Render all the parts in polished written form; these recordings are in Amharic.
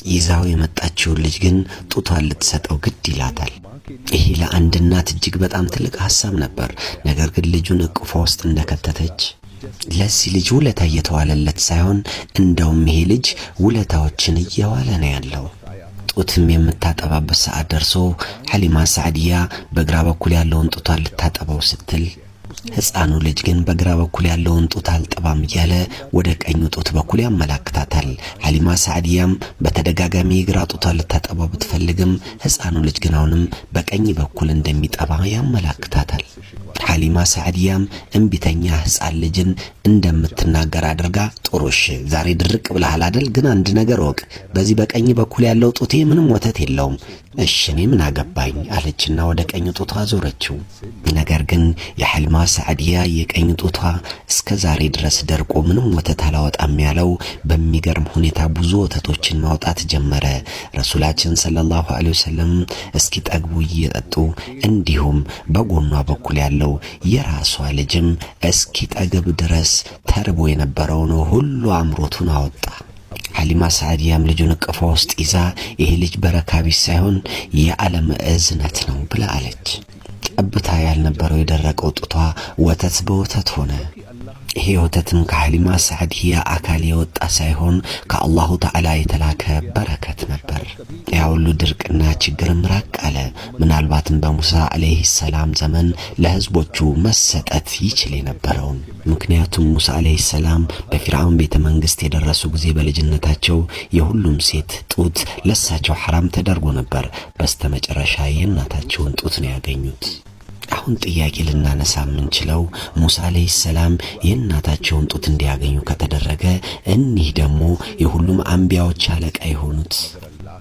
ይዛው የመጣችው ልጅ ግን ጡቷን ልትሰጠው ግድ ይላታል። ይሄ ለአንድ እናት እጅግ በጣም ትልቅ ሐሳብ ነበር። ነገር ግን ልጁን እቅፏ ውስጥ እንደከተተች ለዚህ ልጅ ውለታ እየተዋለለት ሳይሆን እንደውም ይሄ ልጅ ውለታዎችን እየዋለ ነው ያለው። ጡትም የምታጠባበት ሰዓት ደርሶ ሐሊማ ሳዕዲያ በግራ በኩል ያለውን ጡቷን ልታጠባው ስትል ሕፃኑ ልጅ ግን በግራ በኩል ያለውን ጡት አልጠባም እያለ ወደ ቀኝ ጡት በኩል ያመላክታታል። ሐሊማ ሳዕዲያም በተደጋጋሚ ግራ ጡቷን ልታጠባው ብትፈልግም ሕፃኑ ልጅ ግን አሁንም በቀኝ በኩል እንደሚጠባ ያመላክታታል። ሐሊማ ሳዕዲያም እንቢተኛ ሕፃን ልጅን እንደምትናገር አድርጋ ጥሩሽ ዛሬ ድርቅ ብለሃል አይደል? ግን አንድ ነገር ወቅ፣ በዚህ በቀኝ በኩል ያለው ጡቴ ምንም ወተት የለውም። እሺ እኔ ምን አገባኝ አለችና ወደ ቀኝ ጡቷ ዞረችው። ነገር ግን የሐሊማ ሳዕዲያ የቀኝ ጡቷ እስከ ዛሬ ድረስ ደርቆ ምንም ወተት አላወጣም ያለው በሚገርም ሁኔታ ብዙ ወተቶችን ማውጣት ጀመረ። ረሱላችን ሰለላሁ ዐለይሂ ወሰለም እስኪ ጠግቡ እየጠጡ እንዲሁም በጎኗ በኩል ያለው የራሷ ልጅም እስኪ ጠግብ ድረስ ተርቦ የነበረውን ሁሉ አምሮቱን አወጣ። ሐሊማ ሳዕዲያም ልጁን እቅፏ ውስጥ ይዛ ይሄ ልጅ በረካ ቢስ ሳይሆን የዓለም እዝነት ነው ብላ አለች። ጠብታ ያልነበረው የደረቀው ጡቷ ወተት በወተት ሆነ። ይሄ ወተትም ከሐሊማ ሳዕዲያ አካል የወጣ ሳይሆን ከአላሁ ተዓላ የተላከ በረከት ነበር። ያ ሁሉ ድርቅና ችግርም ራቅ አለ። ምናልባትም በሙሳ አለይሂ ሰላም ዘመን ለህዝቦቹ መሰጠት ይችል የነበረውን። ምክንያቱም ሙሳ አለይሂ ሰላም በፊርዓውን ቤተ መንግስት የደረሱ ጊዜ በልጅነታቸው የሁሉም ሴት ጡት ለሳቸው ሐራም ተደርጎ ነበር። በስተመጨረሻ የእናታቸውን ጡት ነው ያገኙት። አሁን ጥያቄ ልናነሳ የምንችለው ሙሳ አለይሂ ሰላም የእናታቸውን ጡት እንዲያገኙ ከተደረገ እኒህ ደግሞ የሁሉም አንቢያዎች አለቃ የሆኑት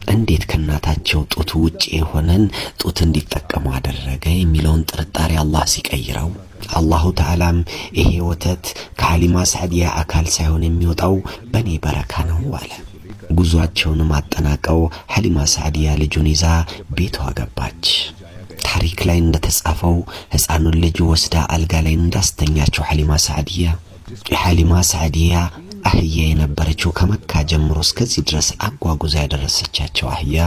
እንዴት ከእናታቸው ጡት ውጪ የሆነን ጡት እንዲጠቀሙ አደረገ የሚለውን ጥርጣሬ አላህ ሲቀይረው፣ አላሁ ተዓላም ይሄ ወተት ከሐሊማ ሳዕዲያ አካል ሳይሆን የሚወጣው በኔ በረካ ነው አለ። ጉዟቸውንም አጠናቀው ሐሊማ ሳዕዲያ ልጁን ይዛ ቤቷ ገባች። ታሪክ ላይ እንደተጻፈው ሕፃኑን ልጅ ወስዳ አልጋ ላይ እንዳስተኛቸው ሐሊማ ሳዕዲያ የሐሊማ ሳዕዲያ አህያ የነበረችው ከመካ ጀምሮ እስከዚህ ድረስ አጓጉዛ ያደረሰቻቸው አህያ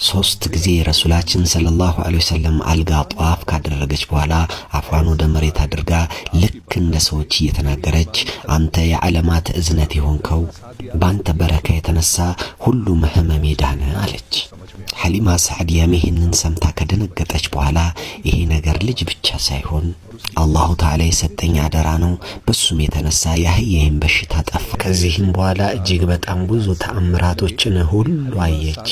3 ጊዜ ረሱላችን ሰለላሁ ዐለይሂ ወሰለም አልጋ ጧፍ ካደረገች በኋላ አፏን ወደ መሬት አድርጋ ልክ እንደ ሰዎች እየተናገረች አንተ የዓለማት እዝነት የሆንከው ባንተ በረካ የተነሳ ሁሉም ህመም ዳነ አለች። ሐሊማ ሳዕዲያም ይህንን ሰምታ ከደነገጠች በኋላ ይሄ ነገር ልጅ ብቻ ሳይሆን አላሁ ተዓላ የሰጠኝ አደራ ነው፣ በሱም የተነሳ የአህያዬን በሽታ ጠፋ። ከዚህም በኋላ እጅግ በጣም ብዙ ተአምራቶችን ሁሉ አየች።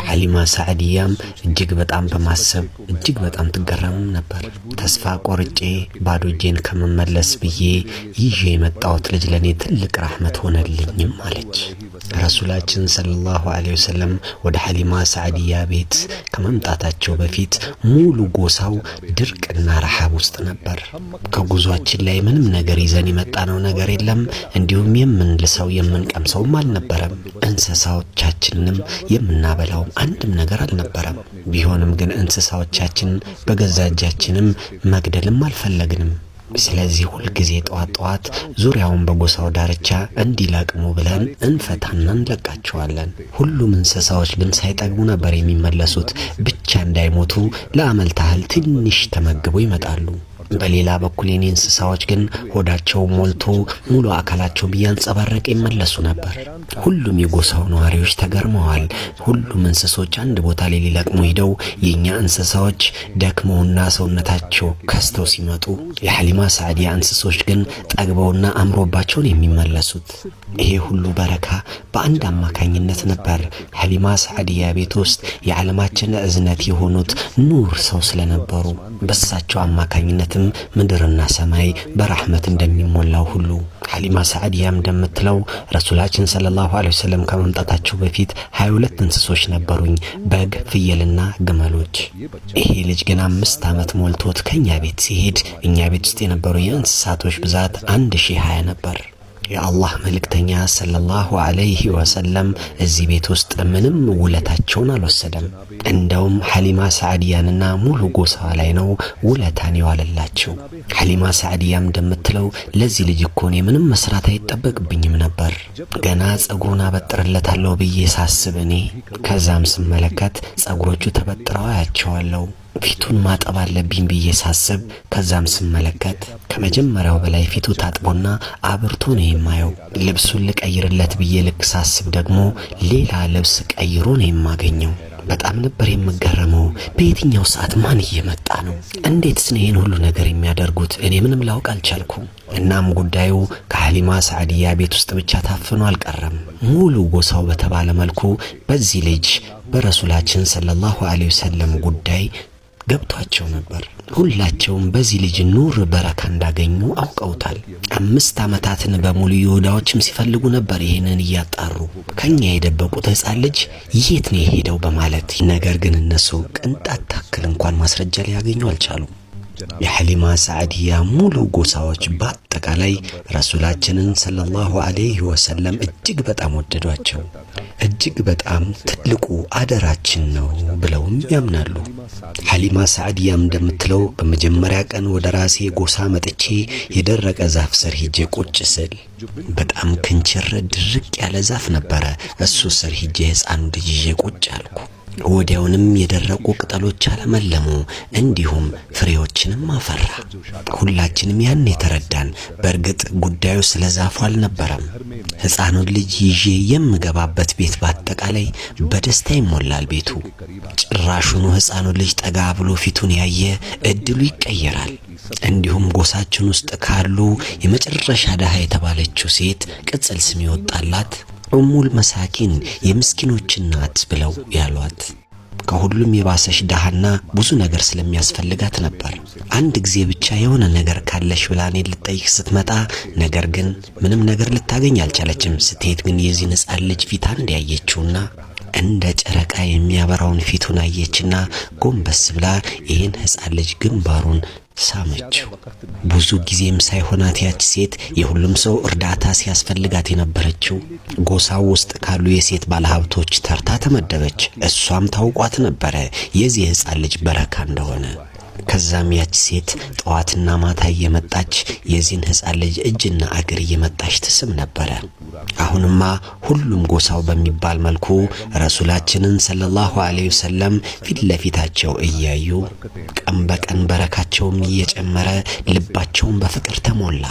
ሐሊማ ሳዕዲያም እጅግ በጣም በማሰብ እጅግ በጣም ትገረምም ነበር። ተስፋ ቆርጬ ባዶ እጄን ከመመለስ ብዬ ይዤ የመጣሁት ልጅ ለኔ ትልቅ ረህመት ሆነልኝም አለች። ረሱላችን ሰለላሁ ዐለይሂ ወሰለም ወደ ሐሊማ ሳዕዲያ ቤት ከመምጣታቸው በፊት ሙሉ ጎሳው ድርቅና ረሃብ ውስጥ ነበር። ከጉዟችን ላይ ምንም ነገር ይዘን የመጣነው ነገር የለም፣ እንዲሁም የምንልሰው የምንቀምሰውም አልነበረም። እንስሳዎቻችንንም የምናበላው አንድም ነገር አልነበረም። ቢሆንም ግን እንስሳዎቻችን በገዛ እጃችንም መግደልም አልፈለግንም። ስለዚህ ሁል ጊዜ ጠዋት ዙሪያውን በጎሳው ዳርቻ እንዲለቅሙ ብለን እንፈታና እንለቃቸዋለን። ሁሉም እንስሳዎች ግን ሳይጠግቡ ነበር የሚመለሱት። ብቻ እንዳይሞቱ ለአመል ታህል ትንሽ ተመግበው ይመጣሉ። በሌላ በኩል የኔ እንስሳዎች ግን ሆዳቸው ሞልቶ ሙሉ አካላቸው ቢያንጸባረቅ ይመለሱ ነበር። ሁሉም የጎሳው ነዋሪዎች ተገርመዋል። ሁሉም እንስሶች አንድ ቦታ ላይ ሊለቅሙ ሄደው የኛ እንስሳዎች ደክመውና ሰውነታቸው ከስተው ሲመጡ የሐሊማ ሳዕዲያ እንስሶች ግን ጠግበውና አምሮባቸውን የሚመለሱት። ይሄ ሁሉ በረካ በአንድ አማካኝነት ነበር። ሐሊማ ሳዕዲያ ቤት ውስጥ የዓለማችን እዝነት የሆኑት ኑር ሰው ስለነበሩ በሳቸው አማካኝነት ምድርና ሰማይ በረህመት እንደሚሞላው ሁሉ ሐሊማ ሳዕዲያም እንደምትለው ረሱላችን ሰለላሁ ዐለይሂ ወሰለም ከመምጣታቸው በፊት 22 እንስሶች ነበሩኝ፣ በግ፣ ፍየልና ግመሎች። ይሄ ልጅ ግን 5 ዓመት ሞልቶት ከኛ ቤት ሲሄድ እኛ ቤት ውስጥ የነበሩ የእንስሳቶች ብዛት 1020 ነበር። የአላህ መልእክተኛ ሰለላሁ ዐለይሂ ወሰለም እዚህ ቤት ውስጥ ምንም ውለታቸውን አልወሰደም። እንደውም ሐሊማ ሰዓዲያንና ሙሉ ጎሳዋ ላይ ነው ውለታን የዋለላቸው። ሐሊማ ሰዓዲያም እንደምትለው ለዚህ ልጅ እኮ እኔ ምንም መስራት አይጠበቅብኝም ነበር። ገና ጸጉሩን አበጥርለታለሁ ብዬ ሳስብ እኔ ከዛም ስመለከት ጸጉሮቹ ተበጥረው አያቸዋለሁ። ፊቱን ማጠብ አለብኝ ብዬ ሳስብ ከዛም ስመለከት ከመጀመሪያው በላይ ፊቱ ታጥቦና አብርቶ ነው የማየው። ልብሱን ልቀይርለት ብዬ ልክ ሳስብ ደግሞ ሌላ ልብስ ቀይሮ ነው የማገኘው። በጣም ነበር የምገረመው። በየትኛው ሰዓት ማን እየመጣ ነው? እንዴትስ ነው ይሄን ሁሉ ነገር የሚያደርጉት? እኔ ምንም ላውቅ አልቻልኩም። እናም ጉዳዩ ከሐሊማ ሰዓዲያ ቤት ውስጥ ብቻ ታፍኖ አልቀረም። ሙሉ ጎሳው በተባለ መልኩ በዚህ ልጅ በረሱላችን ሰለላሁ ዐለይሂ ወሰለም ጉዳይ ገብቷቸው ነበር። ሁላቸውም በዚህ ልጅ ኑር በረካ እንዳገኙ አውቀውታል። 5 ዓመታትን በሙሉ ይሁዳዎችም ሲፈልጉ ነበር ይሄንን እያጣሩ ከኛ የደበቁት ሕፃን ልጅ የት ነው የሄደው በማለት። ነገር ግን እነሱ ቅንጣት ታክል እንኳን ማስረጃ ሊያገኙ አልቻሉም። የሐሊማ ሰዓዲያ ሙሉ ጎሳዎች በአጠቃላይ ረሱላችንን ሰለላሁ ዐለይሂ ወሰለም እጅግ በጣም ወደዷቸው። እጅግ በጣም ትልቁ አደራችን ነው ብለውም ያምናሉ። ሐሊማ ሰዓዲያም እንደምትለው በመጀመሪያ ቀን ወደ ራሴ ጎሳ መጥቼ የደረቀ ዛፍ ስር ሄጄ ቁጭ ስል በጣም ክንችር ድርቅ ያለ ዛፍ ነበረ። እሱ ስር ሄጄ ሕፃኑ ልጅ ይዤ ቁጭ አልኩ። ወዲያውንም የደረቁ ቅጠሎች አለመለሙ፣ እንዲሁም ፍሬዎችንም አፈራ። ሁላችንም ያን የተረዳን። በእርግጥ ጉዳዩ ስለ ዛፉ አልነበረም። ሕፃኑን ልጅ ይዤ የምገባበት ቤት በአጠቃላይ በደስታ ይሞላል ቤቱ። ጭራሹኑ ሕፃኑን ልጅ ጠጋ ብሎ ፊቱን ያየ እድሉ ይቀየራል። እንዲሁም ጎሳችን ውስጥ ካሉ የመጨረሻ ደሃ የተባለችው ሴት ቅጽል ስም ይወጣላት ኡሙል መሳኪን የምስኪኖች እናት ብለው ያሏት። ከሁሉም የባሰሽ ደሃና ብዙ ነገር ስለሚያስፈልጋት ነበር። አንድ ጊዜ ብቻ የሆነ ነገር ካለሽ ብላ እኔን ልጠይቅ ስትመጣ፣ ነገር ግን ምንም ነገር ልታገኝ አልቻለችም። ስትሄድ ግን የዚህን ሕፃን ልጅ ፊት አንድ ያየችውና እንደ ጨረቃ የሚያበራውን ፊቱን አየችና ጎንበስ ብላ ይህን ሕፃን ልጅ ግንባሩን ሳመችው። ብዙ ጊዜም ሳይሆናት ያች ሴት የሁሉም ሰው እርዳታ ሲያስፈልጋት የነበረችው ጎሳው ውስጥ ካሉ የሴት ባለሀብቶች ተርታ ተመደበች። እሷም ታውቋት ነበረ የዚህ ሕፃን ልጅ በረካ እንደሆነ። ከዛም ያች ሴት ጠዋትና ማታ እየመጣች የዚህን ሕፃን ልጅ እጅና እግር እየመጣች ትስም ነበረ። አሁንማ ሁሉም ጎሳው በሚባል መልኩ ረሱላችንን ሰለላሁ ዐለይሂ ወሰለም ፊት ለፊታቸው እያዩ ቀን በቀን በረካቸውም እየጨመረ ልባቸውን በፍቅር ተሞላ።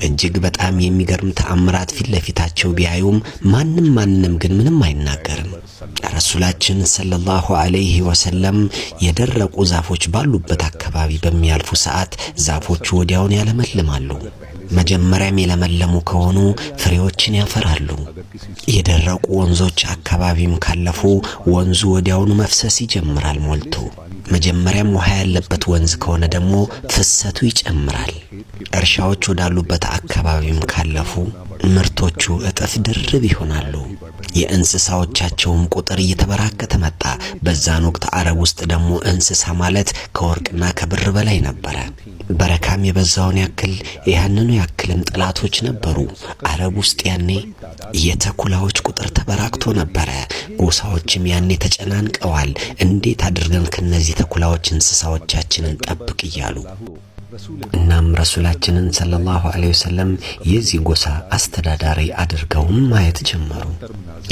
እጅግ በጣም የሚገርም ተአምራት ፊት ለፊታቸው ቢያዩም ማንም ግን ምንም አይናገርም። ረሱላችን ሰለላሁ ዐለይሂ ወሰለም የደረቁ ዛፎች ባሉበት አካባቢ በሚያልፉ ሰዓት ዛፎቹ ወዲያውን ያለመልማሉ። መጀመሪያም የለመለሙ ከሆኑ ፍሬዎችን ያፈራሉ። የደረቁ ወንዞች አካባቢም ካለፉ ወንዙ ወዲያውኑ መፍሰስ ይጀምራል ሞልቶ። መጀመሪያም ውሃ ያለበት ወንዝ ከሆነ ደግሞ ፍሰቱ ይጨምራል። እርሻዎች ወዳሉበት አካባቢም ካለፉ ምርቶቹ እጥፍ ድርብ ይሆናሉ። የእንስሳዎቻቸውም ቁጥር እየተበራከተ መጣ። በዛን ወቅት አረብ ውስጥ ደግሞ እንስሳ ማለት ከወርቅና ከብር በላይ ነበረ። በረካም የበዛውን ያክል ያንኑ ያክልም ጥላቶች ነበሩ። አረብ ውስጥ ያኔ የተኩላዎች ቁጥር ተበራክቶ ነበረ። ጎሳዎችም ያኔ ተጨናንቀዋል። እንዴት አድርገን ከነዚህ ተኩላዎች እንስሳዎቻችንን ጠብቅ እያሉ። እናም ረሱላችንን ሰለላሁ ዐለይሂ ወሰለም የዚህ ጎሳ አስተዳዳሪ አድርገውም ማየት ጀመሩ።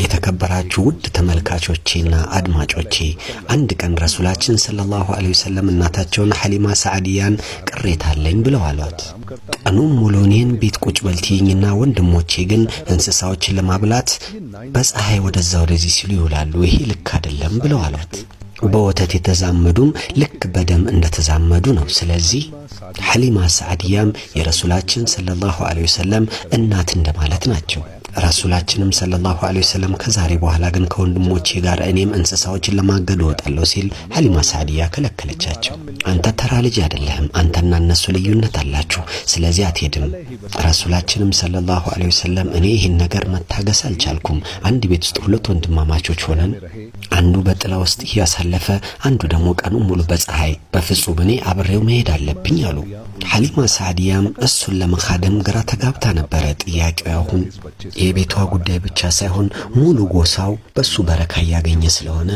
የተከበራችሁ ውድ ተመልካቾቼና አድማጮቼ፣ አንድ ቀን ረሱላችን ሰለላሁ ዐለይሂ ወሰለም እናታቸውን ሐሊማ ሰዓዲያን ቅሬታ አለኝ ብለው አሏት። ቀኑን ሙሉ እኔን ቤት ቁጭ በልትይኝና ወንድሞቼ ግን እንስሳዎችን ለማብላት በፀሐይ ወደዛ ወደዚህ ሲሉ ይውላሉ። ይሄ ልክ አይደለም ብለው አሏት። በወተት የተዛመዱም ልክ በደም እንደተዛመዱ ነው። ስለዚህ ሐሊማ ሰዓዲያም የረሱላችን ሰለላሁ ዐለይሂ ወሰለም እናት እንደማለት ናቸው። ረሱላችንም ሰለላሁ ዐለይሂ ወሰለም ከዛሬ በኋላ ግን ከወንድሞቼ ጋር እኔም እንስሳዎችን ለማገድ እወጣለሁ ሲል ሐሊማ ሳዕዲያ ከለከለቻቸው። አንተ ተራ ልጅ አይደለህም፣ አንተና እነሱ ልዩነት አላችሁ፣ ስለዚህ አትሄድም። ረሱላችንም ሰለላሁ ዐለይሂ ወሰለም እኔ ይህን ነገር መታገስ አልቻልኩም። አንድ ቤት ውስጥ ሁለት ወንድማማቾች ሆነን አንዱ በጥላ ውስጥ እያሳለፈ አንዱ ደግሞ ቀኑን ሙሉ በፀሐይ፣ በፍጹም እኔ አብሬው መሄድ አለብኝ አሉ። ሐሊማ ሳዕዲያም እሱን ለመካደም ግራ ተጋብታ ነበረ። ጥያቄው አሁን የቤቷ ጉዳይ ብቻ ሳይሆን ሙሉ ጎሳው በሱ በረካ ያገኘ ስለሆነ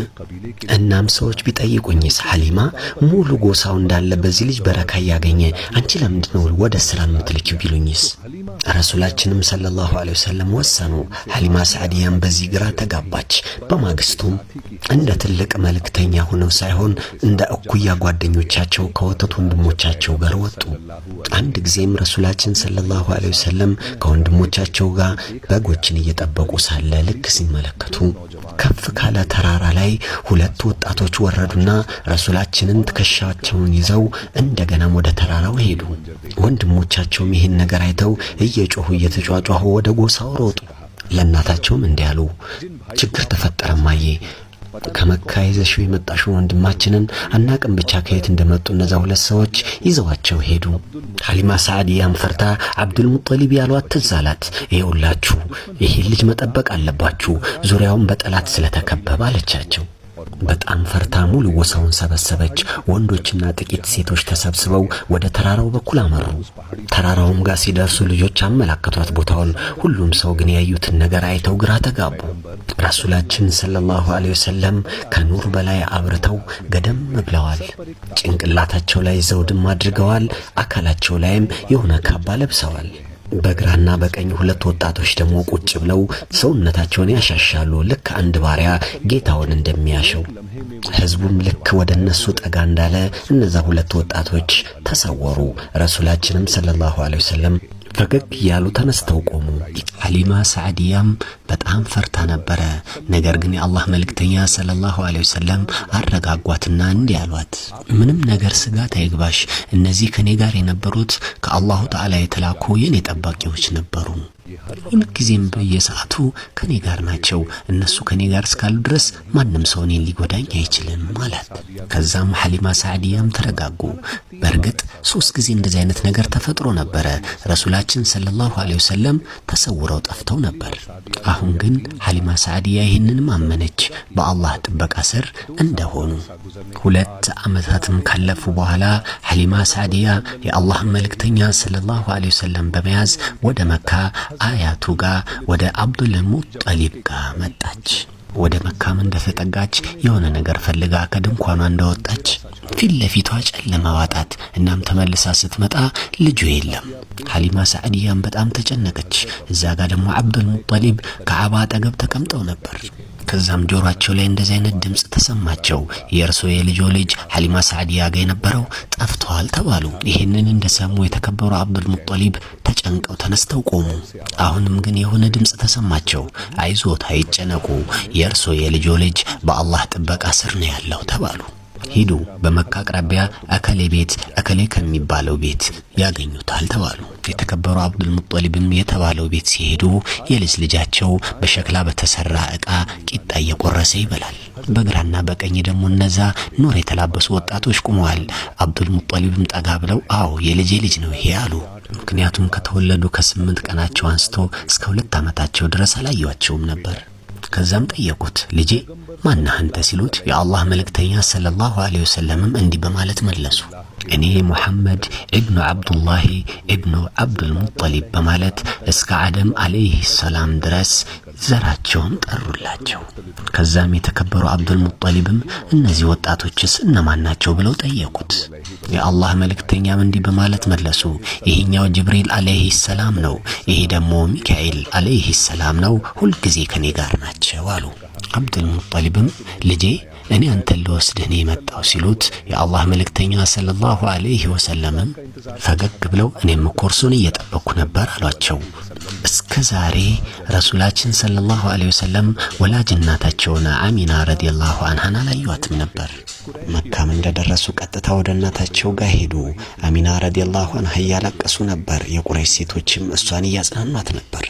እናም ሰዎች ቢጠይቁኝስ ሐሊማ ሙሉ ጎሳው እንዳለ በዚህ ልጅ በረካ ያገኘ አንቺ ለምንድነው ወደ ስራ የምትልኪው ቢሉኝስ? ረሱላችንም ሰለላሁ ዐለይሂ ወሰለም ወሰኑ። ሐሊማ ሳዕዲያም በዚህ ግራ ተጋባች። በማግስቱም እንደ ትልቅ መልእክተኛ ሆነው ሳይሆን እንደ እኩያ ጓደኞቻቸው ከወተት ወንድሞቻቸው ጋር ወጡ። አንድ ጊዜም ረሱላችን ሰለላሁ ዐለይሂ ወሰለም ከወንድሞቻቸው ጋር በጎችን እየጠበቁ ሳለ ልክ ሲመለከቱ ከፍ ካለ ተራራ ላይ ሁለት ወጣቶች ወረዱና ረሱላችንን ትከሻቸውን ይዘው እንደገናም ወደ ተራራው ሄዱ። ወንድሞቻቸውም ይህን ነገር አይተው እየጮሁ እየተጫጫሁ ወደ ጎሳው ሮጡ። ለእናታቸውም እንዲህ አሉ፣ ችግር ተፈጠረ ማዬ፣ ከመካ ይዘሽው የመጣሽው ወንድማችንን አናቅም፣ ብቻ ከየት እንደመጡ እነዛ ሁለት ሰዎች ይዘዋቸው ሄዱ። ሐሊማ ሳዕዲያም ፈርታ አብዱል ሙጠሊብ ያሏት ትዝ አላት። ይኸውላችሁ ይሄ ልጅ መጠበቅ አለባችሁ፣ ዙሪያውን በጠላት ስለተከበበ አለቻቸው። በጣም ፈርታ ሙሉ ጎሳውን ሰበሰበች። ወንዶችና ጥቂት ሴቶች ተሰብስበው ወደ ተራራው በኩል አመሩ። ተራራውም ጋር ሲደርሱ ልጆች አመላከቷት ቦታውን። ሁሉም ሰው ግን ያዩትን ነገር አይተው ግራ ተጋቡ። ረሱላችን ሰለላሁ ዐለይሂ ወሰለም ከኑር በላይ አብርተው ገደም ብለዋል። ጭንቅላታቸው ላይ ዘውድም አድርገዋል። አካላቸው ላይም የሆነ ካባ ለብሰዋል። በግራና በቀኝ ሁለት ወጣቶች ደግሞ ቁጭ ብለው ሰውነታቸውን ያሻሻሉ፣ ልክ አንድ ባሪያ ጌታውን እንደሚያሸው። ህዝቡም ልክ ወደ እነሱ ጠጋ እንዳለ እነዛ ሁለት ወጣቶች ተሰወሩ። ረሱላችንም ሰለላሁ ዐለይሂ ወሰለም ፈገግ ያሉ ተነስተው ቆሙ። ሐሊማ ሳዕዲያም በጣም ፈርታ ነበረ። ነገር ግን የአላህ መልእክተኛ ሰለላሁ ዐለይሂ ወሰለም አረጋጓትና እንዲህ አሏት፣ ምንም ነገር ስጋት አይግባሽ፣ እነዚህ ከኔ ጋር የነበሩት ከአላሁ ተዓላ የተላኩ የኔ ጠባቂዎች ነበሩ። ሁልጊዜም በየሰዓቱ ከኔ ጋር ናቸው። እነሱ ከኔ ጋር እስካሉ ድረስ ማንም ሰው እኔን ሊጎዳኝ አይችልም ማለት። ከዛም ሐሊማ ሳዕዲያም ተረጋጉ። በእርግጥ 3 ጊዜ እንደዚህ አይነት ነገር ተፈጥሮ ነበረ። ረሱላችን ሰለላሁ ዐለይሂ ወሰለም ተሰውረው ጠፍተው ነበር። አሁን ግን ሐሊማ ሳዕዲያ ይህንንም አመነች፣ በአላህ ጥበቃ ስር እንደሆኑ። 2 ዓመታትም ካለፉ በኋላ ሐሊማ ሳዕዲያ የአላህ መልእክተኛ ሰለላሁ ዐለይሂ ወሰለም በመያዝ ወደ መካ አያቱ ጋር ወደ አብዱል ሙጠሊብ ጋር መጣች። ወደ መካም እንደተጠጋች የሆነ ነገር ፈልጋ ከድንኳኗ እንደወጣች ፊት ለፊቷ ጨለማ ዋጣት። እናም ተመልሳ ስትመጣ ልጁ የለም። ሐሊማ ሳዕዲያም በጣም ተጨነቀች። እዛ ጋር ደግሞ አብዱል ሙጠሊብ ከዓባ አጠገብ ተቀምጠው ነበር። ከዛም ጆሮአቸው ላይ እንደዚህ አይነት ድምጽ ተሰማቸው። የእርሶ የልጆ ልጅ ሐሊማ ሳዕዲያ ጋር የነበረው ጠፍቷል ተባሉ። ይሄንን እንደሰሙ የተከበሩ አብዱል ሙጠሊብ ተጨንቀው ተነስተው ቆሙ። አሁንም ግን የሆነ ድምጽ ተሰማቸው። አይዞት፣ አይጨነቁ፣ የእርሶ የልጆ ልጅ በአላህ ጥበቃ ስር ነው ያለው ተባሉ። ሂዱ፣ በመካ አቅራቢያ አከሌ ቤት አከሌ ከሚባለው ቤት ያገኙታል ተባሉ። የተከበሩ አብዱል ሙጠሊብም የተባለው ቤት ሲሄዱ የልጅ ልጃቸው በሸክላ በተሰራ ዕቃ ቂጣ እየቆረሰ ይበላል። በግራና በቀኝ ደግሞ እነዛ ኑር የተላበሱ ወጣቶች ቆመዋል። አብዱል ሙጠሊብም ጠጋ ብለው አዎ የልጄ ልጅ ነው ይሄ አሉ። ምክንያቱም ከተወለዱ ከ8 ቀናቸው አንስቶ እስከ 2 ዓመታቸው ድረስ አላየዋቸውም ነበር። ከዛም ጠየቁት፣ ልጄ ማነህ አንተ ሲሉት የአላህ መልእክተኛ ሰለላሁ ዐለይሂ ወሰለምም እንዲህ በማለት መለሱ፣ እኔ ሙሐመድ ኢብኑ አብዱላህ ኢብኑ አብዱል ሙጠሊብ በማለት እስከ አደም አለይሂ ሰላም ድረስ ዘራቸውን ጠሩላቸው። ከዛም የተከበሩ አብዱል ሙጠሊብም እነዚህ ወጣቶችስ እነማን ናቸው ብለው ጠየቁት። የአላህ መልእክተኛም እንዲህ በማለት መለሱ፣ ይሄኛው ጅብሪል አለይሂ ሰላም ነው፣ ይሄ ደግሞ ሚካኤል አለይሂ ሰላም ነው፣ ሁልጊዜ ከኔ ጋር ናቸው አሉ። አብዱል ሙጠሊብም ልጄ እኔ አንተን ልወስድህ ነው የመጣው ሲሉት የአላህ መልእክተኛ ሰለላሁ ዐለይሂ ወሰለም ፈገግ ብለው እኔም ኮርሱን እየጠበቅኩ ነበር አሏቸው። እስከ ዛሬ ረሱላችን ሰለላሁ ዐለይሂ ወሰለም ወላጅ እናታቸውን አሚና ረዲየላሁ ዐንሃን አላዩአትም ነበር። መካም እንደደረሱ ቀጥታ ወደ እናታቸው ጋር ሄዱ። አሚና ረዲየላሁ ዐንሃ እያለቀሱ ነበር። የቁረይሽ ሴቶችም እሷን እያጽናኗት ነበር።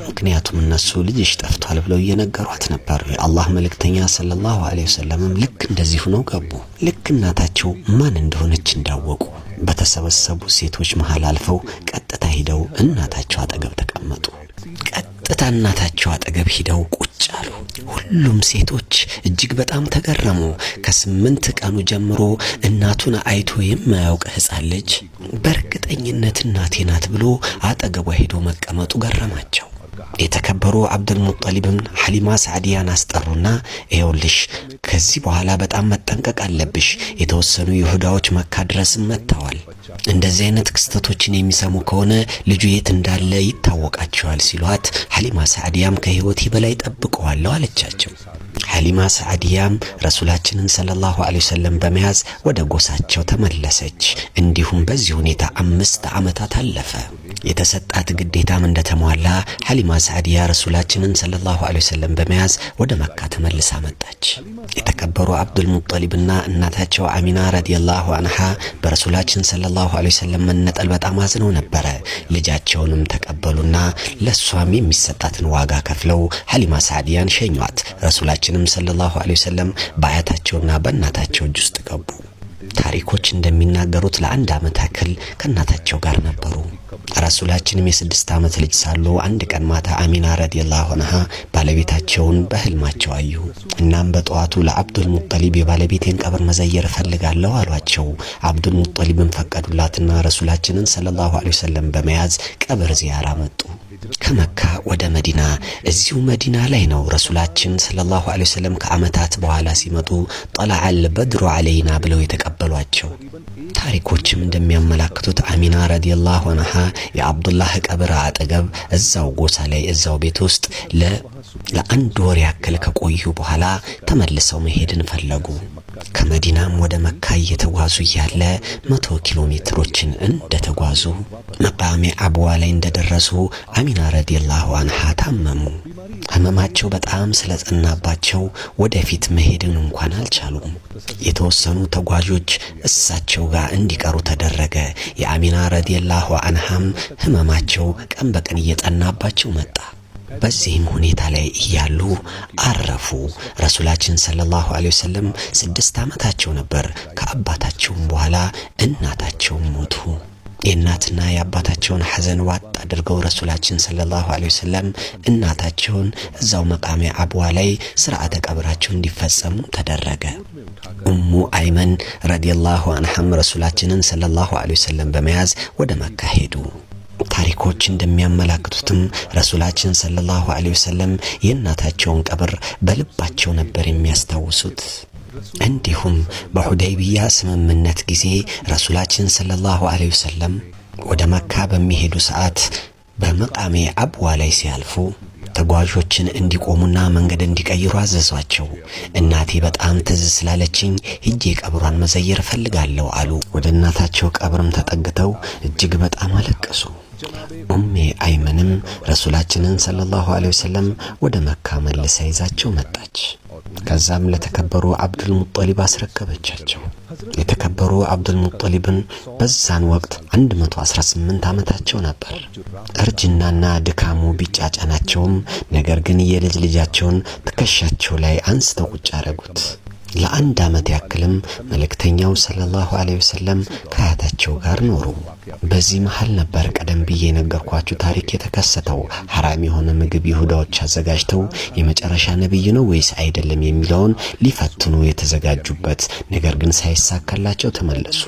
ምክንያቱም እነሱ ልጅሽ ጠፍቷል ብለው እየነገሯት ነበር። የአላህ መልእክተኛ ሰለላሁ ዐለይሂ ወሰለምም ልክ እንደዚህ ሆነው ገቡ። ልክ እናታቸው ማን እንደሆነች እንዳወቁ በተሰበሰቡ ሴቶች መሃል አልፈው ቀጥታ ሄደው እናታቸው አጠገብ ተቀመጡ። ቀጥታ እናታቸው አጠገብ ሄደው ቁጭ አሉ። ሁሉም ሴቶች እጅግ በጣም ተገረሙ። ከ8 ቀኑ ጀምሮ እናቱን አይቶ የማያውቅ ሕፃን ልጅ በእርግጠኝነት እናቴ ናት ብሎ አጠገቧ ሄዶ መቀመጡ ገረማቸው። የተከበሩ አብዱል ሙጠሊብም ሐሊማ ሳዕዲያን አስጠሩና ይኸውልሽ ከዚህ በኋላ በጣም መጠንቀቅ አለብሽ። የተወሰኑ ይሁዳዎች መካ ድረስ መጥተዋል። እንደዚህ አይነት ክስተቶችን የሚሰሙ ከሆነ ልጁ የት እንዳለ ይታወቃቸዋል ሲሏት ሐሊማ ሳዕዲያም ከህይወቴ በላይ ጠብቀዋለሁ አለቻቸው። ሐሊማ ሳዕዲያም ረሱላችንን ሰለላሁ ዐለይሂ ወሰለም በመያዝ ወደ ጎሳቸው ተመለሰች። እንዲሁም በዚህ ሁኔታ 5 ዓመታት አለፈ። የተሰጣት ግዴታም እንደተሟላ ሐሊማ ሳዕዲያ ረሱላችንን ሰለላሁ ዐለይሂ ወሰለም በመያዝ ወደ መካ ተመልሳ መጣች። የተከበሩ አብዱል ሙጠሊብና እናታቸው አሚና ረዲየላሁ ዐንሃ በረሱላችን ሰለላሁ ዐለይሂ ወሰለም መነጠል በጣም አዝነው ነበረ። ልጃቸውንም ተቀበሉና ለሷም የሚሰጣትን ዋጋ ከፍለው ሐሊማ ሳዕዲያን ሸኟት። ረሱላችንም ሰለላሁ ዐለይሂ ወሰለም በአያታቸውና በእናታቸው እጅ ውስጥ ገቡ። ታሪኮች እንደሚናገሩት ለ1 ዓመት ያክል ከእናታቸው ጋር ነበሩ። ረሱላችንም የ6 ዓመት ልጅ ሳሉ አንድ ቀን ማታ አሚና ረዲየላሁ ዐንሃ ባለቤታቸውን በህልማቸው አዩ። እናም በጠዋቱ ለአብዱል ሙጠሊብ የባለቤቴን ቀብር መዘየር ፈልጋለሁ አሏቸው። አብዱል ሙጠሊብን ፈቀዱላትና ረሱላችንን ሰለላሁ ዐለይሂ ወሰለም በመያዝ ቀብር ዚያራ መጡ። ከመካ ወደ መዲና እዚሁ መዲና ላይ ነው ረሱላችን ሰለላሁ ዐለይሂ ወሰለም ከዓመታት በኋላ ሲመጡ ጠለዐል በድሩ ዐለይና ብለው የተቀበሏቸው። ታሪኮችም እንደሚያመላክቱት አሚና ረዲየላሁ ዐንሃ የአብዱላህ ቀብር አጠገብ እዛው ጎሳ ላይ እዛው ቤት ውስጥ ለአንድ ወር ያክል ከቆዩ በኋላ ተመልሰው መሄድን ፈለጉ። ከመዲናም ወደ መካ እየተጓዙ ያለ 100 ኪሎ ሜትሮችን እንደተጓዙ መቃሜ አብዋ ላይ እንደደረሱ አሚና ረዲየላሁ ዐንሃ ታመሙ። ህመማቸው በጣም ስለጸናባቸው ወደፊት መሄድን እንኳን አልቻሉም። የተወሰኑ ተጓዦች እሳቸው ጋር እንዲቀሩ ተደረገ። የአሚና ረዲየላሁ ዐንሃም ህመማቸው ቀን በቀን እየጠናባቸው መጣ። በዚህም ሁኔታ ላይ እያሉ አረፉ። ረሱላችን ሰለላሁ ዐለይሂ ወሰለም 6 ዓመታቸው ነበር። ከአባታቸውም በኋላ እናታቸው ሞቱ። የእናትና የአባታቸውን ሐዘን ዋጥ አድርገው ረሱላችን ሰለላሁ ዐለይሂ ወሰለም እናታቸውን እዛው መቃሜ አብዋ ላይ ስርዓተ ቀብራቸው እንዲፈጸሙ ተደረገ። ኡሙ አይመን ረዲየላሁ ዐንሃም ረሱላችንን ሰለላሁ ዐለይሂ ወሰለም በመያዝ ወደ መካ ሄዱ። ታሪኮች እንደሚያመላክቱትም ረሱላችን ሰለላሁ ዐለይሂ ወሰለም የእናታቸውን ቀብር በልባቸው ነበር የሚያስታውሱት። እንዲሁም በሁደይቢያ ስምምነት ጊዜ ረሱላችን ሰለላሁ ዐለይሂ ወሰለም ወደ መካ በሚሄዱ ሰዓት በመቃሜ አብዋ ላይ ሲያልፉ ተጓዦችን እንዲቆሙና መንገድ እንዲቀይሩ አዘዟቸው። እናቴ በጣም ትዝ ስላለችኝ ሂጄ ቀብሯን መዘየር ፈልጋለሁ አሉ። ወደ እናታቸው ቀብርም ተጠግተው እጅግ በጣም አለቀሱ። ኡሜ አይመንም ረሱላችንን ሰለላሁ ዐለይሂ ወሰለም ወደ መካ መልሳ ይዛቸው መጣች። ከዛም ለተከበሩ አብዱል ሙጠሊብ አስረከበቻቸው። የተከበሩ አብዱል ሙጠሊብን በዛን ወቅት 118 ዓመታቸው ነበር። እርጅናና ድካሙ ቢጫጫናቸውም ነገር ግን የልጅ ልጃቸውን ትከሻቸው ላይ አንስተው ቁጭ አረጉት። ለ1 ዓመት ያክልም መልእክተኛው ሰለላሁ ዐለይሂ ወሰለም ከአያታቸው ጋር ኖሩ። በዚህ መሃል ነበር ቀደም ብዬ የነገርኳችሁ ታሪክ የተከሰተው። ሐራም የሆነ ምግብ ይሁዳዎች አዘጋጅተው የመጨረሻ ነብይ ነው ወይስ አይደለም የሚለውን ሊፈትኑ የተዘጋጁበት፣ ነገር ግን ሳይሳካላቸው ተመለሱ።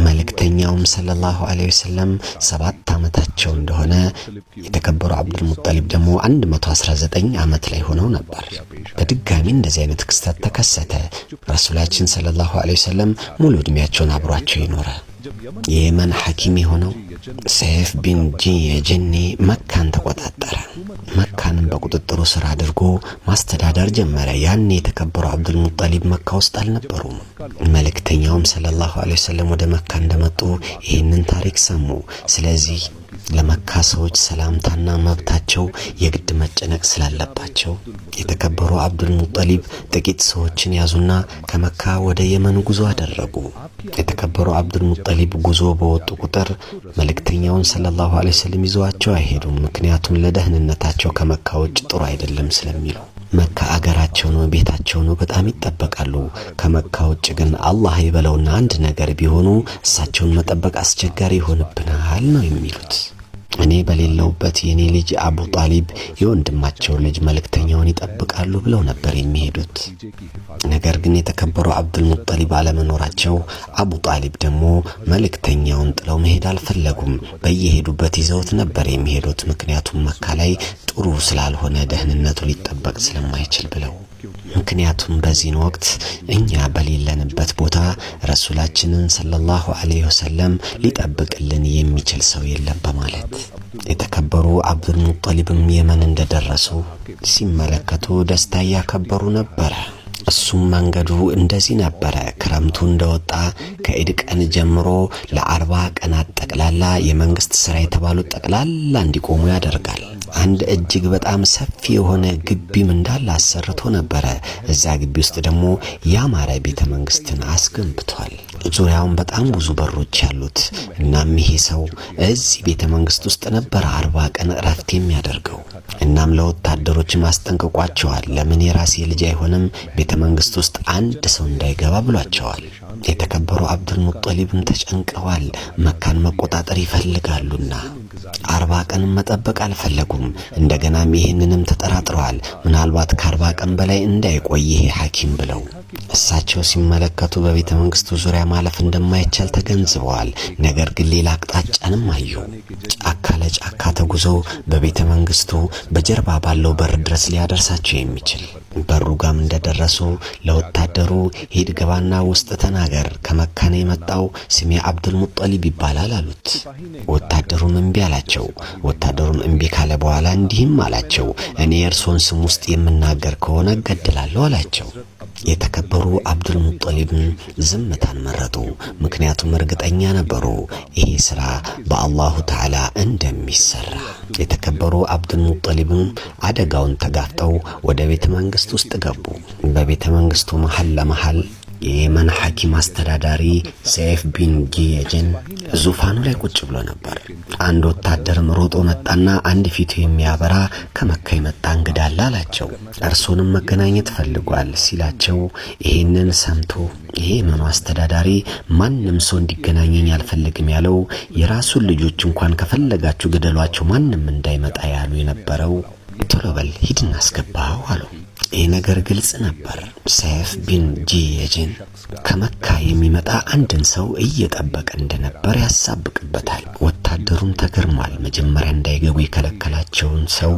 መልእክተኛውም ሰለላሁ ዐለይሂ ወሰለም 7 ዓመታቸው እንደሆነ የተከበሩ አብዱል ሙጠሊብ ደግሞ 119 ዓመት ላይ ሆነው ነበር። በድጋሚ እንደዚህ አይነት ክስተት ተከሰተ። ረሱላችን ሰለላሁ ዐለይሂ ወሰለም ሙሉ እድሜያቸውን አብሯቸው ይኖረ። የየመን ሐኪም የሆነው ሰይፍ ቢን ጀኒ መካን ተቆጣጠረ። መካንም በቁጥጥሩ ስር አድርጎ ማስተዳደር ጀመረ። ያኔ የተከበሩ አብዱል ሙጠሊብ መካ ውስጥ አልነበሩም። መልእክተኛውም ሰለላሁ ዐለይሂ ወሰለም ወደ መካ እንደመጡ ይህንን ታሪክ ሰሙ። ስለዚህ ለመካ ሰዎች ሰላምታና መብታቸው የግድ መጨነቅ ስላለባቸው የተከበሩ አብዱል ሙጠሊብ ጥቂት ሰዎችን ያዙና ከመካ ወደ የመን ጉዞ አደረጉ። የተከበሩ አብዱል ሙጠሊብ ጉዞ በወጡ ቁጥር መልእክተኛውን ሰለላሁ ዐለይሂ ወሰለም ይዘዋቸው አይሄዱም። ምክንያቱም ለደህንነታቸው ከመካ ውጭ ጥሩ አይደለም ስለሚሉ። መካ አገራቸው ነው፣ ቤታቸው ነው፣ በጣም ይጠበቃሉ። ከመካ ውጭ ግን አላህ ይበለውና አንድ ነገር ቢሆኑ እሳቸውን መጠበቅ አስቸጋሪ ይሆንብናል ነው የሚሉት። እኔ በሌለውበት የኔ ልጅ አቡ ጣሊብ የወንድማቸው ልጅ መልእክተኛውን ይጠብቃሉ ብለው ነበር የሚሄዱት። ነገር ግን የተከበሩ አብዱል ሙጠሊብ አለመኖራቸው፣ አቡ ጣሊብ ደግሞ መልእክተኛውን ጥለው መሄድ አልፈለጉም። በየሄዱበት ይዘውት ነበር የሚሄዱት። ምክንያቱም መካ ላይ ጥሩ ስላልሆነ ደህንነቱ ሊጠበቅ ስለማይችል ብለው። ምክንያቱም በዚህን ወቅት እኛ በሌለንበት ቦታ ረሱላችንን ሰለላሁ ዐለይሂ ወሰለም ሊጠብቅልን የሚችል ሰው የለም በማለት። የተከበሩ አብዱል ሙጠሊብም የመን እንደደረሱ ሲመለከቱ ደስታ ያከበሩ ነበር። እሱም መንገዱ እንደዚህ ነበረ። ክረምቱ እንደወጣ ከኢድ ቀን ጀምሮ ለ40 ቀናት ጠቅላላ የመንግስት ስራ የተባሉት ጠቅላላ እንዲቆሙ ያደርጋል። አንድ እጅግ በጣም ሰፊ የሆነ ግቢም እንዳለ አሰርቶ ነበረ። እዛ ግቢ ውስጥ ደግሞ ያማረ ቤተ መንግስትን አስገንብቷል። ዙሪያውን በጣም ብዙ በሮች ያሉት። እናም ይሄ ሰው እዚህ ቤተ መንግስት ውስጥ ነበር 40 ቀን እረፍት የሚያደርገው። እናም ለወታደሮች ማስጠንቀቋቸዋል። ለምን የራሴ ልጅ አይሆንም ቤተ መንግስት ውስጥ አንድ ሰው እንዳይገባ ብሏቸዋል። የተከበሩ አብዱል ሙጠሊብም ተጨንቀዋል። መካን መቆጣጠር ይፈልጋሉና 40 ቀን መጠበቅ አልፈለጉም። እንደገናም ይሄንንም ተጠራጥረዋል። ምናልባት ከ40 ቀን በላይ እንዳይቆይ ይሄ ሐኪም ብለው እሳቸው ሲመለከቱ በቤተ መንግስቱ ዙሪያ ማለፍ እንደማይቻል ተገንዝበዋል። ነገር ግን ሌላ አቅጣጫንም አዩ። ጫካ ለጫካ ተጉዘው በቤተ መንግስቱ በጀርባ ባለው በር ድረስ ሊያደርሳቸው የሚችል በሩ ጋም እንደደረሱ ለወታደሩ ሂድ ገባና ውስጥ ተናገር፣ ከመካ ነው የመጣው፣ ስሜ አብዱል ሙጠሊብ ይባላል አሉት። ወታደሩም እምቢ አላቸው። ወታደሩም እምቢ ካለ በኋላ እንዲህም አላቸው፣ እኔ የእርሶን ስም ውስጥ የምናገር ከሆነ እገድላለሁ አላቸው። የተከበሩ አብዱል ሙጠሊብ ዝምታን መረጡ። ምክንያቱም እርግጠኛ ነበሩ ይሄ ስራ በአላሁ ተዓላ እንደሚሰራ። የተከበሩ አብዱል ሙጠሊብ አደጋውን ተጋፍጠው ወደ ቤተ መንግስት ውስጥ ገቡ። በቤተ መንግስቱ መሃል ለመሃል የየመን ሐኪም አስተዳዳሪ ሰይፍ ቢን ጊየጅን ዙፋኑ ላይ ቁጭ ብሎ ነበር። አንድ ወታደርም ሮጦ መጣና አንድ ፊቱ የሚያበራ ከመካ የመጣ እንግዳ አለ አላቸው። እርሱንም መገናኘት ፈልጓል ሲላቸው ይሄንን ሰምቶ የየመኑ አስተዳዳሪ ማንም ሰው እንዲገናኘኝ አልፈልግም ያለው፣ የራሱን ልጆች እንኳን ከፈለጋችሁ ግደሏቸው ማንም እንዳይመጣ ያሉ የነበረው፣ ቶሎ በል ሂድና አስገባው አሉ። ይህ ነገር ግልጽ ነበር። ሰይፍ ቢን ጂየጅን ከመካ የሚመጣ አንድን ሰው እየጠበቀ እንደነበር ያሳብቅበታል። ወታደሩም ተገርሟል። መጀመሪያ እንዳይገቡ የከለከላቸውን ሰው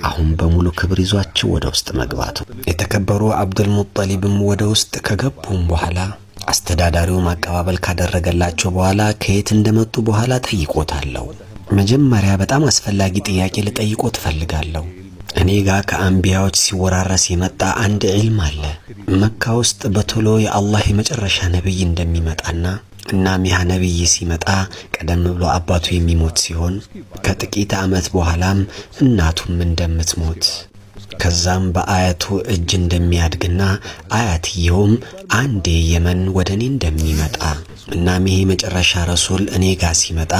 አሁን በሙሉ ክብር ይዟቸው ወደ ውስጥ መግባቱ። የተከበሩ አብዱል ሙጠሊብም ወደ ውስጥ ከገቡም በኋላ አስተዳዳሪው ማቀባበል ካደረገላቸው በኋላ ከየት እንደመጡ በኋላ ጠይቆታለሁ። መጀመሪያ በጣም አስፈላጊ ጥያቄ ልጠይቆ ትፈልጋለሁ። እኔ ጋር ከአንቢያዎች ሲወራረስ የመጣ አንድ ዕልም አለ። መካ ውስጥ በቶሎ የአላህ የመጨረሻ ነብይ እንደሚመጣና እናም ያ ነብይ ሲመጣ ቀደም ብሎ አባቱ የሚሞት ሲሆን ከጥቂት ዓመት በኋላም እናቱም እንደምትሞት ከዛም በአያቱ እጅ እንደሚያድግና አያትየውም አንዴ የመን ወደኔ እንደሚመጣ እናም ይሄ መጨረሻ ረሱል እኔ ጋር ሲመጣ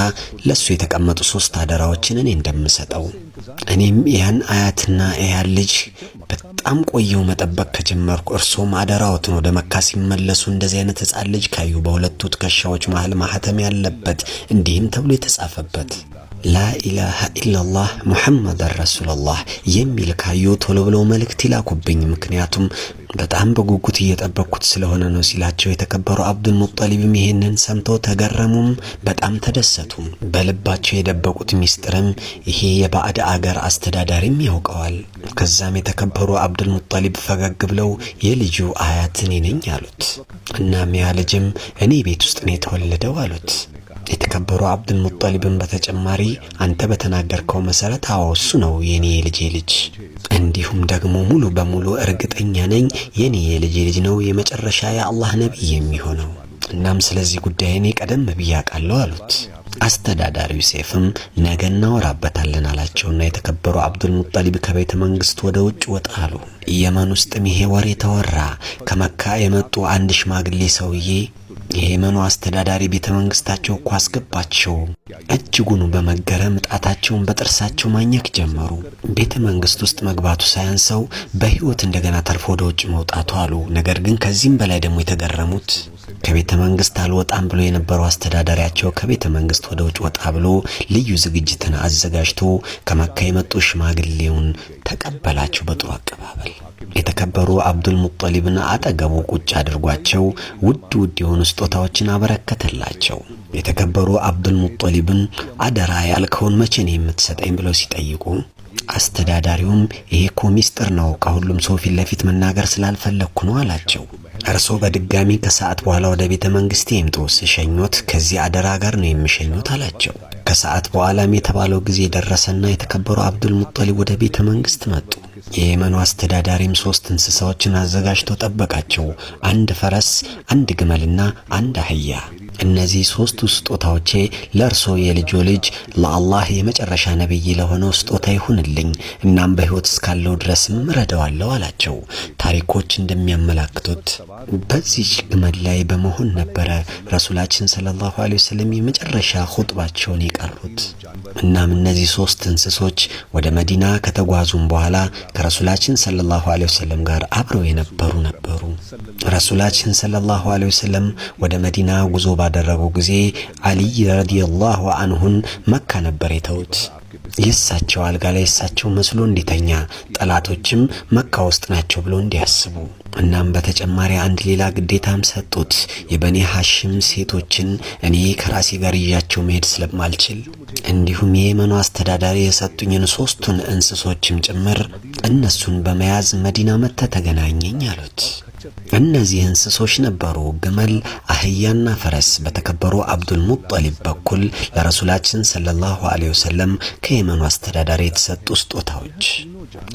ለሱ የተቀመጡ 3 አደራዎችን እኔ እንደምሰጠው እኔም ያን አያትና ያን ልጅ በጣም ቆየው መጠበቅ ከጀመርኩ እርሶም አደራዎትን ወደ መካ ሲመለሱ እንደዚህ አይነት ሕፃን ልጅ ካዩ በሁለቱ ትከሻዎች መሃል ማህተም ያለበት እንዲህም ተብሎ የተጻፈበት ላኢላሃ ኢላላህ ሙሐመድ ረሱሉላህ የሚል ካዩ ቶሎ ብለው መልእክት ይላኩብኝ፣ ምክንያቱም በጣም በጉጉት እየጠበቅኩት ስለሆነ ነው ሲላቸው የተከበሩ አብዱል ሙጠሊብም ይሄንን ሰምተው ተገረሙም፣ በጣም ተደሰቱም። በልባቸው የደበቁት ሚስጥርም ይሄ የባዕድ አገር አስተዳዳሪም ያውቀዋል። ከዛም የተከበሩ አብዱል ሙጠሊብ ፈገግ ብለው የልጁ አያት እኔ ነኝ አሉት። እናም ያ ልጅም እኔ ቤት ውስጥ ነው የተወለደው አሉት። የተከበሩ አብዱል ሙጠሊብን በተጨማሪ አንተ በተናገርከው መሰረት አዎ እሱ ነው የኔ የልጄ ልጅ፣ እንዲሁም ደግሞ ሙሉ በሙሉ እርግጠኛ ነኝ የኔ የልጄ ልጅ ነው የመጨረሻ የአላህ ነብይ የሚሆነው። እናም ስለዚህ ጉዳይ እኔ ቀደም ብዬ አውቃለሁ አሉት። አስተዳዳሪው ሴፍም ነገ እናወራበታለን አላቸውና የተከበሩ አብዱል ሙጠሊብ ከቤተ መንግስት ወደ ውጭ ወጣ አሉ። የመን ውስጥም ይሄ ወሬ ተወራ። ከመካ የመጡ አንድ ሽማግሌ ሰውዬ የየመኑ አስተዳዳሪ ቤተ መንግስታቸው እኮ አስገባቸው። እጅጉን በመገረም ጣታቸውን በጥርሳቸው ማኘክ ጀመሩ። ቤተ መንግስት ውስጥ መግባቱ ሳያንሰው በህይወት እንደገና ተርፎ ወደ ውጭ መውጣቱ አሉ። ነገር ግን ከዚህም በላይ ደግሞ የተገረሙት ከቤተ መንግስት አልወጣም ብሎ የነበረው አስተዳዳሪያቸው ከቤተ መንግስት ወደ ውጭ ወጣ ብሎ ልዩ ዝግጅትን አዘጋጅቶ ከመካ የመጡ ሽማግሌውን ተቀበላቸው በጥሩ አቀባበል። የተከበሩ አብዱል ሙጠሊብን አጠገቡ ቁጭ አድርጓቸው ውድ የሆኑ ስጦታዎችን አበረከተላቸው። የተከበሩ አብዱል ሙጠሊብን አደራ ያልከውን መቼ ነው የምትሰጠኝ ብለው ሲጠይቁ አስተዳዳሪውም ይሄ እኮ ሚስጥር ነው፣ ከሁሉም ሰው ፊት ለፊት መናገር ስላልፈለኩ ነው አላቸው። እርሶ በድጋሚ ከሰዓት በኋላ ወደ ቤተ መንግስቴ ይምጡ፣ ስሸኞት ከዚህ አደራ ጋር ነው የምሸኞት አላቸው። ከሰዓት በኋላም የተባለው ጊዜ ደረሰና የተከበሩ አብዱል ሙጠሊብ ወደ ቤተ መንግስት መጡ። የየመኑ አስተዳዳሪም 3 እንስሳዎችን አዘጋጅቶ ጠበቃቸው። 1 ፈረስ፣ 1 ግመልና 1 አህያ። እነዚህ 3ቱ ስጦታዎቼ ለእርሶ የልጆ ልጅ ለአላህ የመጨረሻ ነብይ ለሆነው ስጦታ ይሁንልኝ፣ እናም በህይወት እስካለው ድረስም ረዳዋለሁ አላቸው። ታሪኮች እንደሚያመላክቱት በዚህ ግመል ላይ በመሆን ነበረ ረሱላችን ሰለላሁ ዐለይሂ ወሰለም የመጨረሻ ኹጥባቸውን የቀሩት። እናም እነዚህ 3 እንስሶች ወደ መዲና ከተጓዙም በኋላ ከረሱላችን ሰለላሁ ዐለይሂ ወሰለም ጋር አብረው የነበሩ ነበሩ። ረሱላችን ሰለላሁ ዐለይሂ ወሰለም ወደ መዲና ጉዞ ባደረጉ ጊዜ አሊ ረዲየላሁ ዐንሁን መካ ነበር የተውት። የሳቸው አልጋ ላይ እሳቸው መስሎ እንዲተኛ፣ ጠላቶችም መካ ውስጥ ናቸው ብሎ እንዲያስቡ። እናም በተጨማሪ አንድ ሌላ ግዴታም ሰጡት። የበኒ ሐሽም ሴቶችን እኔ ከራሴ ጋር ይያቸው መሄድ ስለማልችል እንዲሁም የየመኑ አስተዳዳሪ የሰጡኝን 3ቱን እንስሶችም ጭምር እነሱን በመያዝ መዲና መጥተ ተገናኘኝ አሉት። እነዚህ እንስሶች ነበሩ ግመል፣ አህያና ፈረስ። በተከበሩ አብዱል ሙጠሊብ በኩል ለረሱላችን ሰለላሁ ዐለይሂ ወሰለም ከየመኑ አስተዳዳሪ የተሰጡ ስጦታዎች።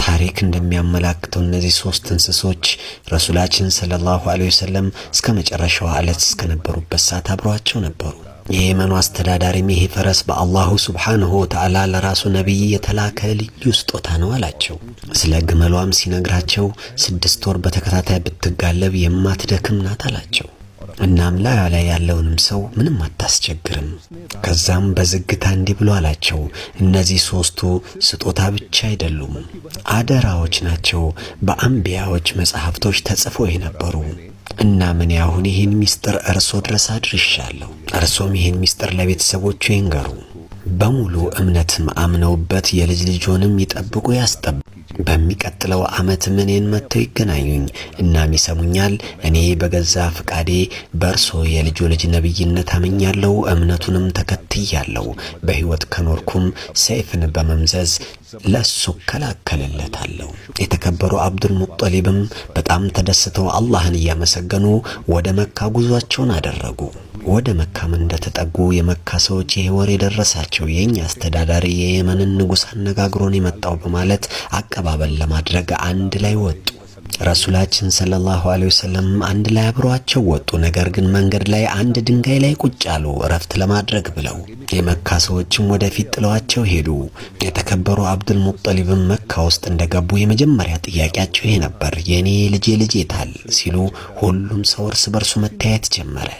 ታሪክ እንደሚያመላክተው እነዚህ 3 እንስሶች ረሱላችን ሰለላሁ ዐለይሂ ወሰለም እስከ መጨረሻው ዕለት እስከነበሩበት ሰዓት አብረዋቸው ነበሩ። የየመኑ አስተዳዳሪም ይሄ ፈረስ በአላሁ ሱብሓነሁ ወተዓላ ለራሱ ነብይ የተላከ ልዩ ስጦታ ነው አላቸው። ስለ ግመሏም ሲነግራቸው 6 ወር በተከታታይ ብትጋለብ የማትደክም ናት አላቸው። እናም ላይ ያለውንም ሰው ምንም አታስቸግርም። ከዛም በዝግታ እንዲህ ብሎ አላቸው፣ እነዚህ 3ቱ ስጦታ ብቻ አይደሉም፣ አደራዎች ናቸው። በአንቢያዎች መጽሐፍቶች ተጽፎ የነበሩ እና ምን ያሁን ይሄን ሚስጥር እርሶ ድረስ አድርሻለሁ። እርሶም ይሄን ሚስጥር ለቤተሰቦቹ ይንገሩ። በሙሉ እምነትም አምነውበት የልጅ ልጆንም ይጠብቁ ያስጠብቁ። በሚቀጥለው ዓመት እኔን መጥተው ይገናኙኝ እናም ይሰሙኛል። እኔ በገዛ ፍቃዴ በእርሶ የልጆ ልጅ ነብይነት አምኛለሁ፣ እምነቱንም ተከትያለሁ። በህይወት ከኖርኩም ሰይፍን በመምዘዝ ለሱ ከላከለለታለሁ። የተከበሩ አብዱል ሙጠሊብም በጣም ተደስተው አላህን እያመሰገኑ ወደ መካ ጉዟቸውን አደረጉ። ወደ መካም እንደተጠጉ የመካ ሰዎች ይሄ ወሬ ደረሳቸው። የኛ አስተዳዳሪ የየመንን ንጉስ አነጋግሮን የመጣው በማለት አቀባበል ለማድረግ አንድ ላይ ወጡ። ረሱላችን ሰለላሁ ዐለይሂ ወሰለም አንድ ላይ አብረዋቸው ወጡ። ነገር ግን መንገድ ላይ አንድ ድንጋይ ላይ ቁጭ አሉ እረፍት ለማድረግ ብለው። የመካ ሰዎችም ወደፊት ጥለዋቸው ሄዱ። የተከበሩ አብዱል ሙጠሊብም መካ ውስጥ እንደገቡ የመጀመሪያ ጥያቄያቸው ይሄ ነበር፣ የኔ ልጅ የታል ሲሉ ሁሉም ሰው እርስ በርሱ መታየት ጀመረ።